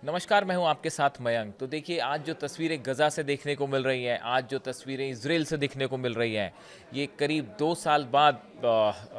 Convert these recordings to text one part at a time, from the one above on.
नमस्कार, मैं हूं आपके साथ मयंक। तो देखिए, आज जो तस्वीरें गज़ा से देखने को मिल रही हैं, आज जो तस्वीरें इज़राइल से देखने को मिल रही हैं, ये करीब 2 साल बाद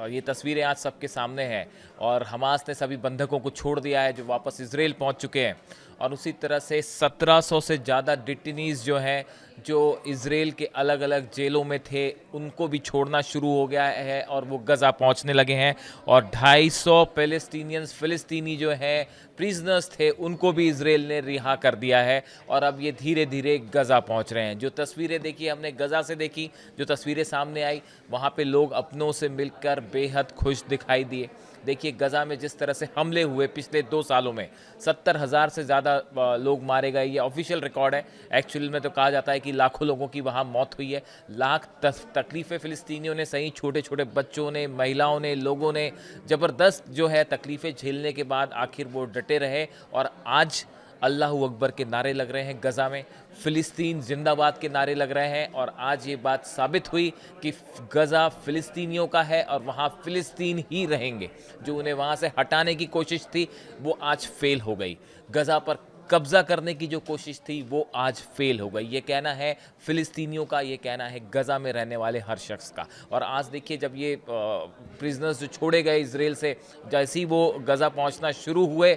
ये तस्वीरें आज सबके सामने हैं। और हमास ने सभी बंधकों को छोड़ दिया है जो वापस इज़राइल पहुंच चुके हैं। और उसी तरह से 1700 से ज़्यादा डिटेनीज़ जो हैं, जो इज़राइल के अलग-अलग जेलों में थे, उनको भी छोड़ना शुरू हो गया है और वो गज़ा पहुंचने लगे हैं। और 250 फ़िलिस्तीनी जो हैं प्रिजनर्स थे, उनको भी इज़राइल ने रिहा कर दिया है और अब ये धीरे-धीरे गज़ा पहुंच रहे हैं। जो तस्वीरें देखी हमने गज़ा से देखी, जो तस्वीरें सामने आई, वहाँ पे लोग अपनों से मिलकर बेहद खुश दिखाई दिए। देखिए, गज़ा में जिस तरह से हमले हुए पिछले 2 सालों में 70,000 से ज़्यादा लोग मारे गए, ये ऑफिशियल रिकॉर्ड है। एक्चुअल में तो कहा जाता है कि लाखों लोगों की वहाँ मौत हुई है। लाख तकलीफ़ें फ़िलिस्तीनियों ने सही, छोटे-छोटे बच्चों ने, महिलाओं ने, लोगों ने ज़बरदस्त जो है तकलीफ़ें झेलने के बाद आखिर वो डटे रहे। और आज अल्लाहू अकबर के नारे लग रहे हैं गज़ा में, फ़िलिस्तीन ज़िंदाबाद के नारे लग रहे हैं। और आज ये बात साबित हुई कि गज़ा फ़िलिस्तीनियों का है और वहाँ फ़िलिस्तीन ही रहेंगे। जो उन्हें वहाँ से हटाने की कोशिश थी, वो आज फ़ेल हो गई। गज़ा पर कब्ज़ा करने की जो कोशिश थी, वो आज फ़ेल हो गई। ये कहना है फ़िलिस्तीनियों का, ये कहना है गज़ा में रहने वाले हर शख्स का। और आज देखिए, जब ये प्रिजनर्स जो छोड़े गए इज़राइल से, जैसे ही वो गज़ा पहुँचना शुरू हुए,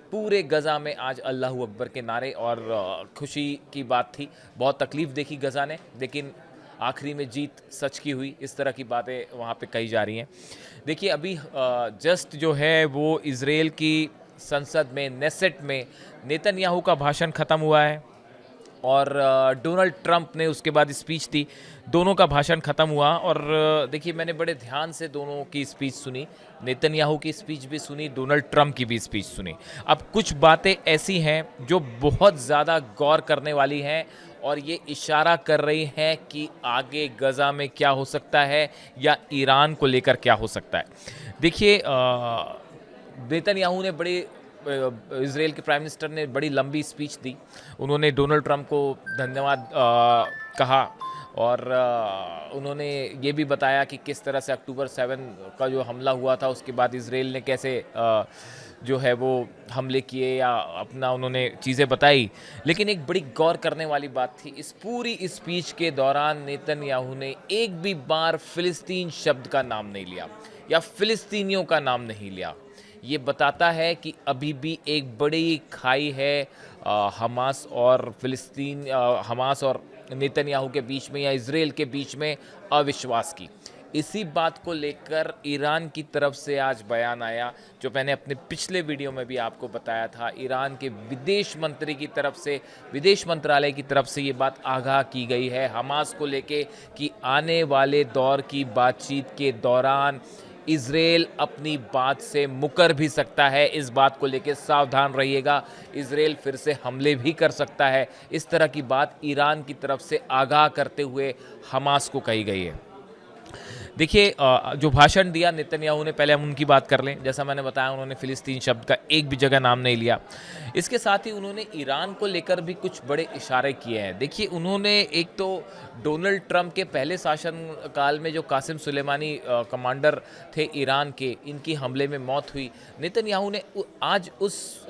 पूरे गज़ा में आज अल्लाहू अकबर के नारे और खुशी की बात थी। बहुत तकलीफ़ देखी गज़ा ने, लेकिन आखिरी में जीत सच की हुई। इस तरह की बातें वहाँ पे कही जा रही हैं। देखिए, अभी जस्ट जो है वो इज़राइल की संसद में, नेसेट में नेतन्याहू का भाषण ख़त्म हुआ है और डोनाल्ड ट्रंप ने उसके बाद स्पीच दी। दोनों का भाषण ख़त्म हुआ और देखिए, मैंने बड़े ध्यान से दोनों की स्पीच सुनी। नेतन्याहू की स्पीच भी सुनी, डोनाल्ड ट्रंप की भी स्पीच सुनी। अब कुछ बातें ऐसी हैं जो बहुत ज़्यादा गौर करने वाली हैं और ये इशारा कर रही हैं कि आगे गज़ा में क्या हो सकता है या ईरान को लेकर क्या हो सकता है। देखिए, नेतन्याहू ने इज़राइल के प्राइम मिनिस्टर ने बड़ी लंबी स्पीच दी। उन्होंने डोनाल्ड ट्रंप को धन्यवाद कहा और उन्होंने ये भी बताया कि किस तरह से अक्टूबर 7 का जो हमला हुआ था, उसके बाद इज़राइल ने कैसे जो है वो हमले किए या अपना उन्होंने चीज़ें बताई। लेकिन एक बड़ी गौर करने वाली बात थी, इस पूरी स्पीच के दौरान नेतन्याहू ने एक भी बार फ़िलिस्तीन शब्द का नाम नहीं लिया या फ़िलिस्तीनियों का नाम नहीं लिया। ये बताता है कि अभी भी एक बड़ी खाई है हमास और नेतन्याहू के बीच में या इज़राइल के बीच में अविश्वास की। इसी बात को लेकर ईरान की तरफ से आज बयान आया, जो मैंने अपने पिछले वीडियो में भी आपको बताया था। ईरान के विदेश मंत्री की तरफ से, विदेश मंत्रालय की तरफ से ये बात आगाह की गई है हमास को लेके कि आने वाले दौर की बातचीत के दौरान इज़राइल अपनी बात से मुकर भी सकता है। इस बात को लेके सावधान रहिएगा, इज़राइल फिर से हमले भी कर सकता है। इस तरह की बात ईरान की तरफ से आगाह करते हुए हमास को कही गई है। देखिए, जो भाषण दिया नेतन्याहू ने, पहले हम उनकी बात कर लें। जैसा मैंने बताया, उन्होंने फ़िलिस्तीन शब्द का एक भी जगह नाम नहीं लिया। इसके साथ ही उन्होंने ईरान को लेकर भी कुछ बड़े इशारे किए हैं। देखिए, उन्होंने एक तो डोनाल्ड ट्रंप के पहले शासनकाल में जो कासिम सुलेमानी कमांडर थे ईरान के, इनकी हमले में मौत हुई। नेतन्याहू ने आज उस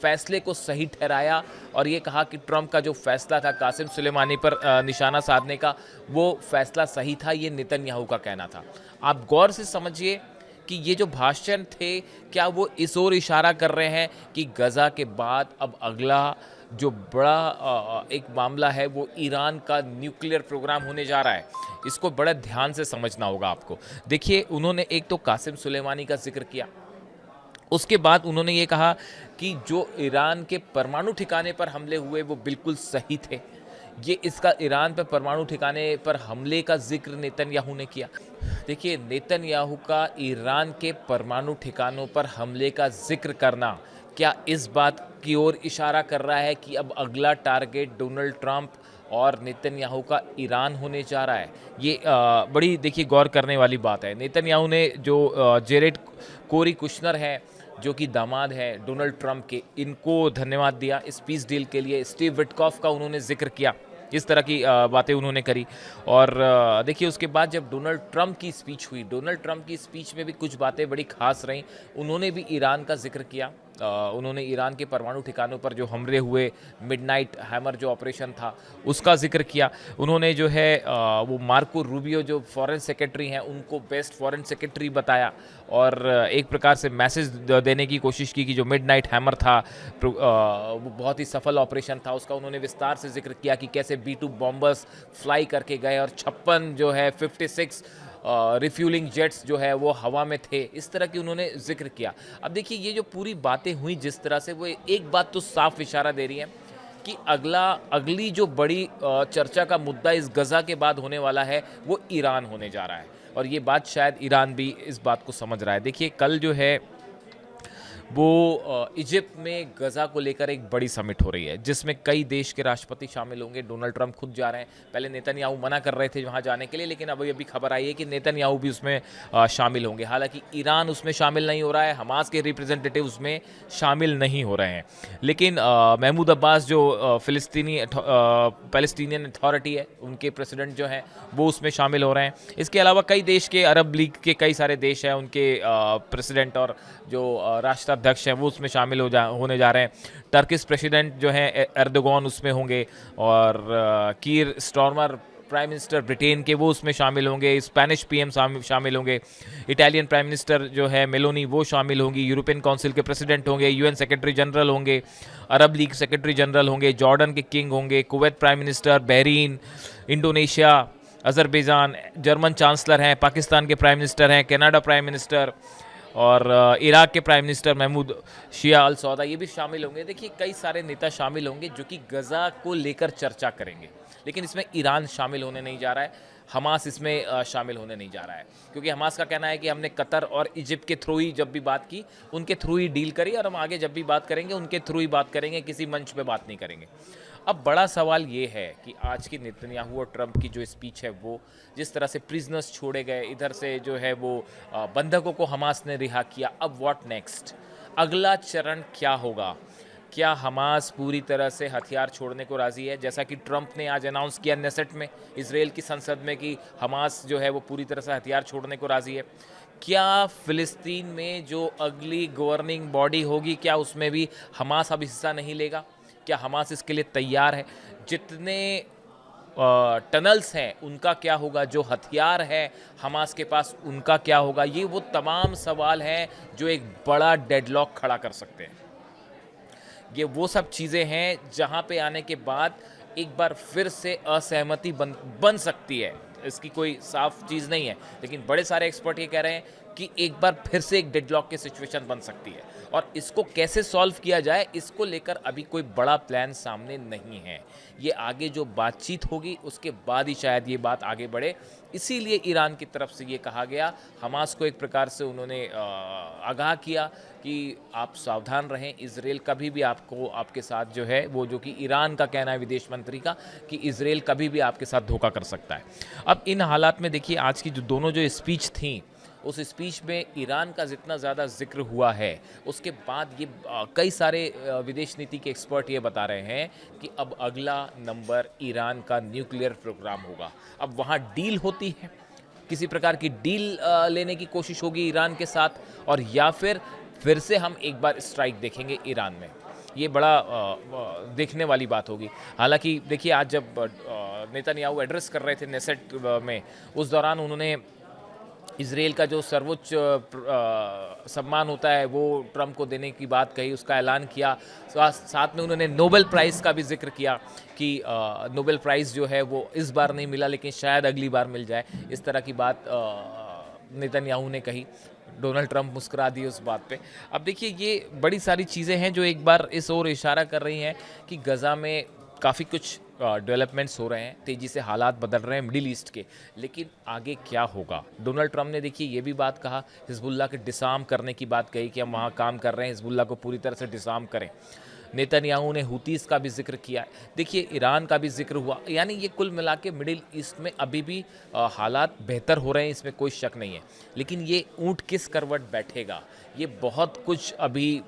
फैसले को सही ठहराया और ये कहा कि ट्रंप का जो फैसला था कासिम सुलेमानी पर निशाना साधने का, वो फैसला सही था। ये नेतन्याहू का कहना था। आप गौर से समझिए कि ये जो भाषण थे, क्या वो इस ओर इशारा कर रहे हैं कि गज़ा के बाद अब अगला जो बड़ा एक मामला है, वो ईरान का न्यूक्लियर प्रोग्राम होने जा रहा है। इसको बड़ा ध्यान से समझना होगा आपको। देखिए, उन्होंने एक तो कासिम सुलेमानी का जिक्र किया, उसके बाद उन्होंने ये कहा कि जो ईरान के परमाणु ठिकाने पर हमले हुए वो बिल्कुल सही थे। ये इसका ईरान पर परमाणु ठिकाने पर हमले का जिक्र नेतन्याहू ने किया। देखिए, नेतन्याहू का ईरान के परमाणु ठिकानों पर हमले का जिक्र करना क्या इस बात की ओर इशारा कर रहा है कि अब अगला टारगेट डोनाल्ड ट्रंप और नेतन्याहू का ईरान होने जा रहा है? ये बड़ी देखिए गौर करने वाली बात है। नेतन्याहू ने जो जेरेड कोरी कुशनर हैं, जो कि दामाद हैं डोनाल्ड ट्रंप के, इनको धन्यवाद दिया इस पीस डील के लिए। स्टीव विटकॉफ का उन्होंने जिक्र किया। इस तरह की बातें उन्होंने करी। और देखिए, उसके बाद जब डोनाल्ड ट्रंप की स्पीच हुई, डोनाल्ड ट्रंप की स्पीच में भी कुछ बातें बड़ी खास रहीं। उन्होंने भी ईरान का जिक्र किया उन्होंने ईरान के परमाणु ठिकानों पर जो हमले हुए, मिडनाइट हैमर जो ऑपरेशन था उसका जिक्र किया। उन्होंने जो है वो मार्को रूबियो जो फॉरेन सेक्रेटरी हैं उनको बेस्ट फॉरेन सेक्रेटरी बताया और एक प्रकार से मैसेज देने की कोशिश की कि जो मिडनाइट हैमर था वो बहुत ही सफल ऑपरेशन था। उसका उन्होंने विस्तार से जिक्र किया कि कैसे B-2 बॉम्बर्स फ्लाई करके गए और 56 जो है 56 रिफ्यूलिंग जेट्स जो है वो हवा में थे, इस तरह की उन्होंने जिक्र किया। अब देखिए ये जो पूरी बातें हुई जिस तरह से, वो एक बात तो साफ इशारा दे रही है कि अगली जो बड़ी चर्चा का मुद्दा इस गज़ा के बाद होने वाला है वो ईरान होने जा रहा है और ये बात शायद ईरान भी इस बात को समझ रहा है। देखिए कल जो है वो इजिप्ट में गज़ा को लेकर एक बड़ी समिट हो रही है जिसमें कई देश के राष्ट्रपति शामिल होंगे। डोनाल्ड ट्रंप खुद जा रहे हैं। पहले नेतन्याहू मना कर रहे थे वहाँ जाने के लिए, लेकिन अभी खबर आई है कि नेतन्याहू भी उसमें शामिल होंगे। हालांकि ईरान उसमें शामिल नहीं हो रहा है, हमास के रिप्रेजेंटेटिव उसमें शामिल नहीं हो रहे हैं, लेकिन महमूद अब्बास जो पैलेस्टीनियन अथॉरिटी है उनके प्रेसिडेंट जो हैं वो उसमें शामिल हो रहे हैं। इसके अलावा कई देश के, अरब लीग के कई सारे देश हैं, उनके प्रेसिडेंट और जो राष्ट्राध्यक्ष हैं वो उसमें शामिल होने जा रहे हैं। टर्किश प्रेसिडेंट जो हैं एर्दोगन उसमें होंगे और कीर स्टारमर प्राइम मिनिस्टर ब्रिटेन के वो उसमें शामिल होंगे। स्पेनिश पीएम शामिल होंगे। इटालियन प्राइम मिनिस्टर जो है मेलोनी वो शामिल होंगी। यूरोपियन काउंसिल के प्रेसिडेंट होंगे। यूएन सेक्रेटरी जनरल होंगे। अरब लीग सेक्रेटरी जनरल होंगे। जॉर्डन के किंग होंगे। Kuwait prime minister, Bahrain, Indonesia, Azerbaijan, German chancellor हैं, पाकिस्तान के प्राइम मिनिस्टर हैं, कनाडा प्राइम मिनिस्टर और इराक के प्राइम मिनिस्टर महमूद शिया अल सौदा ये भी शामिल होंगे। देखिए कई सारे नेता शामिल होंगे जो कि गज़ा को लेकर चर्चा करेंगे, लेकिन इसमें ईरान शामिल होने नहीं जा रहा है, हमास इसमें शामिल होने नहीं जा रहा है, क्योंकि हमास का कहना है कि हमने कतर और इजिप्ट के थ्रू ही जब भी बात की उनके थ्रू ही डील करी और हम आगे जब भी बात करेंगे उनके थ्रू ही बात करेंगे, किसी मंच पे बात नहीं करेंगे। अब बड़ा सवाल ये है कि आज की नेतन्याहू और ट्रंप की जो स्पीच है वो जिस तरह से प्रिजनर्स छोड़े गए, इधर से जो है वो बंधकों को हमास ने रिहा किया, अब व्हाट नेक्स्ट, अगला चरण क्या होगा? क्या हमास पूरी तरह से हथियार छोड़ने को राज़ी है, जैसा कि ट्रंप ने आज अनाउंस किया नेसेट में, इजराइल की संसद में, कि हमास जो है वो पूरी तरह से हथियार छोड़ने को राज़ी है? क्या फ़िलिस्तीन में जो अगली गवर्निंग बॉडी होगी क्या उसमें भी हमास अब हिस्सा नहीं लेगा? क्या हमास इसके लिए तैयार है? जितने टनल्स हैं उनका क्या होगा? जो हथियार है हमास के पास उनका क्या होगा? ये वो तमाम सवाल हैं जो एक बड़ा डेडलॉक खड़ा कर सकते हैं। ये वो सब चीज़ें हैं जहाँ पे आने के बाद एक बार फिर से असहमति बन सकती है। इसकी कोई साफ चीज़ नहीं है, लेकिन बड़े सारे एक्सपर्ट ये कह रहे हैं कि एक बार फिर से एक डेडलॉक की सिचुएशन बन सकती है और इसको कैसे सॉल्व किया जाए इसको लेकर अभी कोई बड़ा प्लान सामने नहीं है। ये आगे जो बातचीत होगी उसके बाद ही शायद ये बात आगे बढ़े। इसीलिए ईरान की तरफ से ये कहा गया, हमास को एक प्रकार से उन्होंने आगाह किया कि आप सावधान रहें, इजराइल कभी भी आपको, आपके साथ जो है वो, जो कि ईरान का कहना है विदेश मंत्री का, कि इजराइल कभी भी आपके साथ धोखा कर सकता है। अब इन हालात में देखिए आज की जो दोनों जो स्पीच थी उस स्पीच में ईरान का जितना ज़्यादा जिक्र हुआ है उसके बाद ये कई सारे विदेश नीति के एक्सपर्ट ये बता रहे हैं कि अब अगला नंबर ईरान का न्यूक्लियर प्रोग्राम होगा। अब वहाँ डील होती है, किसी प्रकार की डील लेने की कोशिश होगी ईरान के साथ, और या फिर से हम एक बार स्ट्राइक देखेंगे ईरान में। ये बड़ा देखने वाली बात होगी। हालांकि देखिए आज जब नेतन्याहू एड्रेस कर रहे थे नेसेट में, उस दौरान उन्होंने इजराइल का जो सर्वोच्च सम्मान होता है वो ट्रंप को देने की बात कही, उसका ऐलान किया। साथ में उन्होंने नोबेल प्राइज़ का भी जिक्र किया कि नोबेल प्राइज़ जो है वो इस बार नहीं मिला लेकिन शायद अगली बार मिल जाए, इस तरह की बात नेतन्याहू ने कही। डोनाल्ड ट्रंप मुस्कुरा दिए उस बात पे। अब देखिए ये बड़ी सारी चीज़ें हैं जो एक बार इस ओर इशारा कर रही हैं कि गज़ा में काफ़ी कुछ डेवलपमेंट्स हो रहे हैं, तेज़ी से हालात बदल रहे हैं मिडिल ईस्ट के, लेकिन आगे क्या होगा? डोनाल्ड ट्रंप ने देखिए ये भी बात कहा, हिजबुल्लाह के डिसार्म करने की बात कही कि हम वहाँ काम कर रहे हैं, हिजबुल्लाह को पूरी तरह से डिसार्म करें। नेतन्याहू ने हूतीस का भी जिक्र किया है, देखिए ईरान का भी जिक्र हुआ। यानी ये कुल मिला के मिडिल ईस्ट में अभी भी हालात बेहतर हो रहे हैं, इसमें कोई शक नहीं है, लेकिन ये ऊँट किस करवट बैठेगा ये बहुत कुछ अभी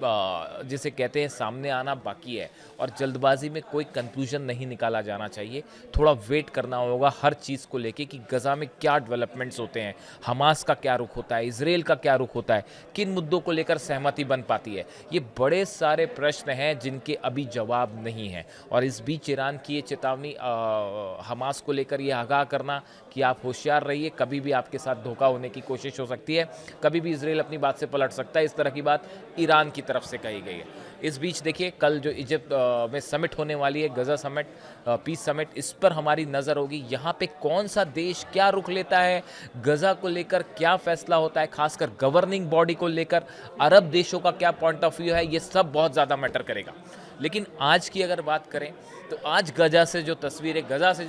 जिसे कहते हैं सामने आना बाकी है, और जल्दबाजी में कोई कंक्लूजन नहीं निकाला जाना चाहिए। थोड़ा वेट करना होगा हर चीज़ को लेके कि गज़ा में क्या डेवलपमेंट्स होते हैं, हमास का क्या रुख होता है, इसराइल का क्या रुख होता है, किन मुद्दों को लेकर सहमति बन पाती है। ये बड़े सारे प्रश्न हैं जिनके अभी जवाब नहीं हैं, और इस बीच ईरान की ये चेतावनी हमास को लेकर ये आगाह करना कि आप होशियार रहिए, कभी भी आपके साथ धोखा होने की कोशिश हो सकती है, कभी भी इसराइल अपनी बात से पलट सकता है, इस तरह की बात ईरान की तरफ से कही गई है। इस बीच देखिए कल जो इजिप्ट में समिट होने वाली है, गज़ा समिट, पीस समिट, इस पर हमारी नज़र होगी। यहाँ पे कौन सा देश क्या रुख लेता है, गज़ा को लेकर क्या फैसला होता है, खासकर गवर्निंग बॉडी को लेकर अरब देशों का क्या पॉइंट ऑफ व्यू है, ये सब बहुत ज़्यादा मैटर करेगा। लेकिन आज की अगर बात करें तो आज गज़ा से जो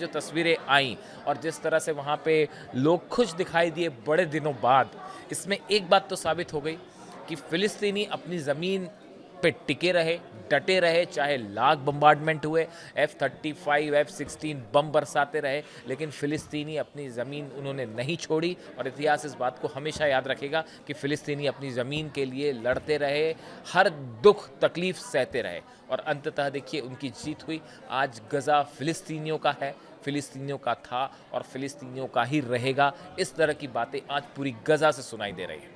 तस्वीरें आईं और जिस तरह से वहाँ पे लोग खुश दिखाई दिए बड़े दिनों बाद, इसमें एक बात तो साबित हो गई कि फ़िलिस्तीनी अपनी ज़मीन पे टिके रहे, डटे रहे, चाहे लाख बम्बार्डमेंट हुए, F-35, F-16 बम बरसाते रहे, लेकिन फ़िलिस्तीनी अपनी ज़मीन उन्होंने नहीं छोड़ी। और इतिहास इस बात को हमेशा याद रखेगा कि फ़िलिस्तीनी अपनी ज़मीन के लिए लड़ते रहे, हर दुख तकलीफ़ सहते रहे, और अंततः देखिए उनकी जीत हुई। आज गज़ा फ़िलिस्तीनियों का है, फ़िलिस्तीनियों का था और फ़िलिस्तीनियों का ही रहेगा। इस तरह की बातें आज पूरी गज़ा से सुनाई दे रही हैं।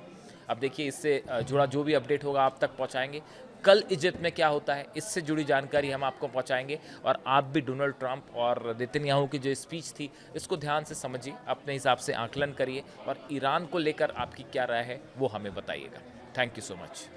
अब देखिए इससे जुड़ा जो भी अपडेट होगा आप तक पहुंचाएंगे। कल इजिप्ट में क्या होता है इससे जुड़ी जानकारी हम आपको पहुंचाएंगे, और आप भी डोनाल्ड ट्रंप और नेतन्याहू की जो स्पीच थी इसको ध्यान से समझिए, अपने हिसाब से आकलन करिए, और ईरान को लेकर आपकी क्या राय है वो हमें बताइएगा। Thank you so much.